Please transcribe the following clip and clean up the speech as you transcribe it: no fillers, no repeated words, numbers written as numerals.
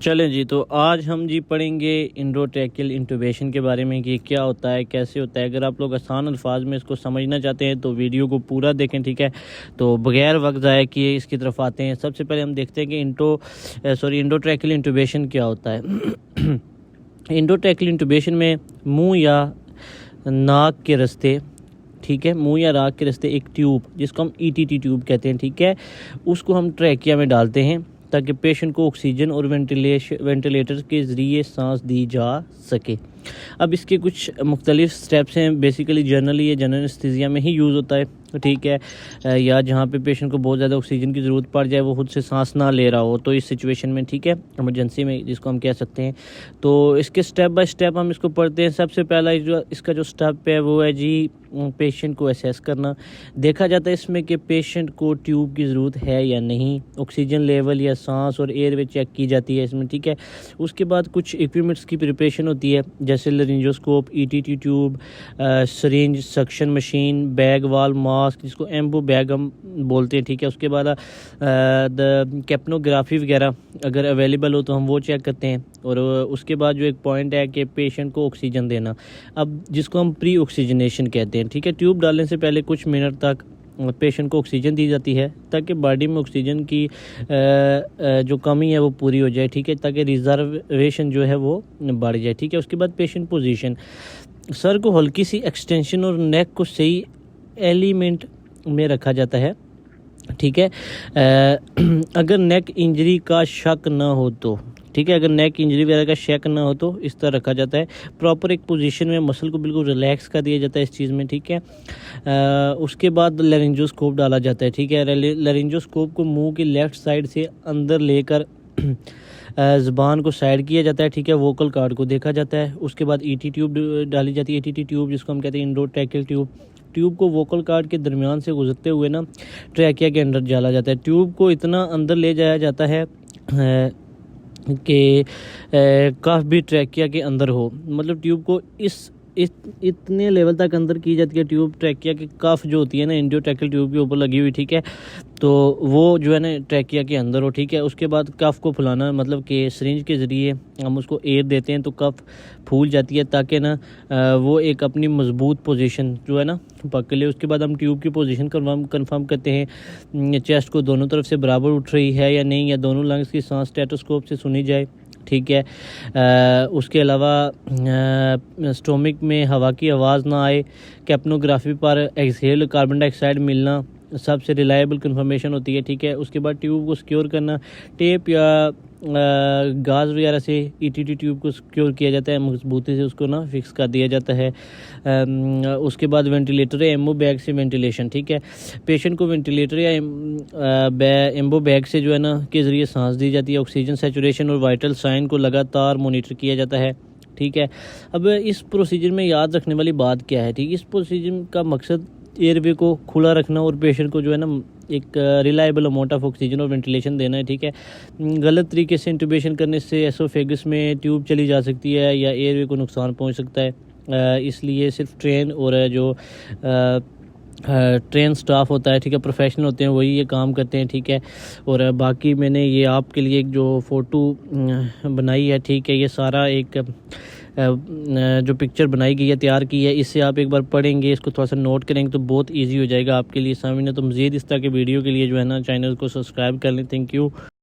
चलें जी, तो आज हम जी पढ़ेंगे एंडोट्रैकियल इंटूबेशन के बारे में कि क्या होता है, कैसे होता है। अगर आप लोग आसान अल्फाज में इसको समझना चाहते हैं तो वीडियो को पूरा देखें, ठीक है। तो बगैर वक्त ज़ाया किए इसकी तरफ आते हैं। सबसे पहले हम देखते हैं कि एंडोट्रैकियल इंटूबेशन क्या होता है। एंडोट्रैकियल इंटूबेशन में मुंह या नाक के रास्ते, ठीक है, मुंह या नाक के रास्ते एक ट्यूब जिसको हम ईटीटी ट्यूब कहते हैं, ठीक है, उसको हम ट्रैकिया में डालते हैं ताकि पेशेंट को ऑक्सीजन और वेंटिलेटर के ज़रिए सांस दी जा सके। अब इसके कुछ मुख्तलिफ स्टेप्स हैं। बेसिकली जनरली ये जनरल एनेस्थीसिया में ही यूज़ होता है, ठीक है, या जहाँ पे पेशेंट को बहुत ज़्यादा ऑक्सीजन की ज़रूरत पड़ जाए, वो खुद से सांस ना ले रहा हो, तो इस सिचुएशन में, ठीक है, इमरजेंसी में जिसको हम कह सकते हैं। तो इसके स्टेप बाय स्टेप हम इसको पढ़ते हैं। सबसे पहला इसका जो स्टेप है वो है जी पेशेंट को असेस करना। देखा जाता है इसमें कि पेशेंट को ट्यूब की ज़रूरत है या नहीं, ऑक्सीजन लेवल या सांस और एयरवे चेक की जाती है इसमें, ठीक है। उसके बाद कुछ इक्विपमेंट्स की प्रिपरेशन होती है, जैसे laryngoscope, ETT tube, syringe, suction machine, bag valve mask जिसको एम्बो बैग हम बोलते हैं, ठीक है। उसके बाद द कैप्नोग्राफी वगैरह अगर अवेलेबल हो तो हम वो चेक करते हैं। और उसके बाद जो एक पॉइंट है कि पेशेंट को ऑक्सीजन देना, अब जिसको हम प्री ऑक्सीजनेशन कहते हैं, ठीक है। ट्यूब डालने से पहले कुछ मिनट तक पेशेंट को ऑक्सीजन दी जाती है ताकि बॉडी में ऑक्सीजन की जो कमी है वो पूरी हो जाए, ठीक है, ताकि रिजर्वेशन जो है वो बढ़ जाए, ठीक है। उसके बाद पेशेंट पोजीशन, सर को हल्की सी एक्सटेंशन और नेक को सही एलिमेंट में रखा जाता है, ठीक है। अगर नेक इंजरी का शक ना हो तो, ठीक है, अगर नेक इंजरी वगैरह का शक ना हो तो इस तरह रखा जाता है। प्रॉपर एक पोजीशन में मसल को बिल्कुल रिलैक्स कर दिया जाता है इस चीज़ में, ठीक है। उसके बाद लारिंजोस्कोप डाला जाता है, ठीक है। लारिंजोस्कोप को मुंह की लेफ़्ट साइड से अंदर लेकर ज़बान को साइड किया जाता है, ठीक है। वोकल कार्ड को देखा जाता है। उसके बाद ईटी ट्यूब डाली जाती है, ईटीटी ट्यूब जिसको हम कहते हैं एंडोट्रैकियल ट्यूब। ट्यूब को वोकल कार्ड के दरमियान से गुजरते हुए ना ट्रैकिया के अंदर डाला जाता है। ट्यूब को इतना अंदर ले जाया जाता है कि कफ भी ट्रैकिया के अंदर हो, मतलब ट्यूब को इतने लेवल तक अंदर की जाती है ट्यूब, ट्रैकिया की कफ जो होती है ना एंडोट्रैकियल ट्यूब के ऊपर लगी हुई, ठीक है, तो वो जो है ना ट्रैकिया के अंदर हो, ठीक है। उसके बाद कफ को फुलाना, मतलब कि सिरिंज के ज़रिए हम उसको एयर देते हैं तो कफ फूल जाती है ताकि ना वो एक अपनी मजबूत पोजीशन जो है ना पकड़ ले। उसके बाद हम ट्यूब की पोजीशन कंफर्म करते हैं, चेस्ट को दोनों तरफ से बराबर उठ रही है या नहीं, या दोनों लंग्स की सांस स्टेथोस्कोप से सुनी जाए, ठीक है। उसके अलावा स्टोमिक में हवा की आवाज़ ना आए। कैप्नोग्राफी पर एक्सहेल कार्बन डाइऑक्साइड मिलना सबसे रिलायबल कंफर्मेशन होती है, ठीक है। उसके बाद ट्यूब को सिक्योर करना, टेप या गाज वगैरह से ईटीटी ट्यूब को सिक्योर किया जाता है, मजबूती से उसको ना फिक्स कर दिया जाता है। उसके बाद वेंटिलेटर या एम्बो बैग से वेंटिलेशन, ठीक है। पेशेंट को वेंटिलेटर या एम्बो बैग से जो है ना के ज़रिए सांस दी जाती है। ऑक्सीजन सैचुरेशन और वाइटल साइन को लगातार मॉनिटर किया जाता है, ठीक है। अब इस प्रोसीजर में याद रखने वाली बात क्या है, ठीक, इस प्रोसीजर का मकसद एयरवे को खुला रखना और पेशेंट को जो है ना एक रिलायबल अमाउंट ऑफ ऑक्सीजन और वेंटिलेशन देना है, ठीक है। गलत तरीके से इंटूबेशन करने से एसोफेगस में ट्यूब चली जा सकती है या एयरवे को नुकसान पहुंच सकता है। इसलिए सिर्फ ट्रेन और जो ट्रेन स्टाफ होता है, ठीक है, प्रोफेशनल होते हैं, वही ये काम करते हैं, ठीक है। और बाकी मैंने ये आपके लिए एक जो फ़ोटो बनाई है, ठीक है, ये सारा एक जो पिक्चर बनाई गई है, तैयार की है, इससे आप एक बार पढ़ेंगे, इसको थोड़ा सा नोट करेंगे तो बहुत इजी हो जाएगा आपके लिए समझना। तो मज़ीद इस तरह के वीडियो के लिए जो है ना चैनल को सब्सक्राइब कर लें। Thank you.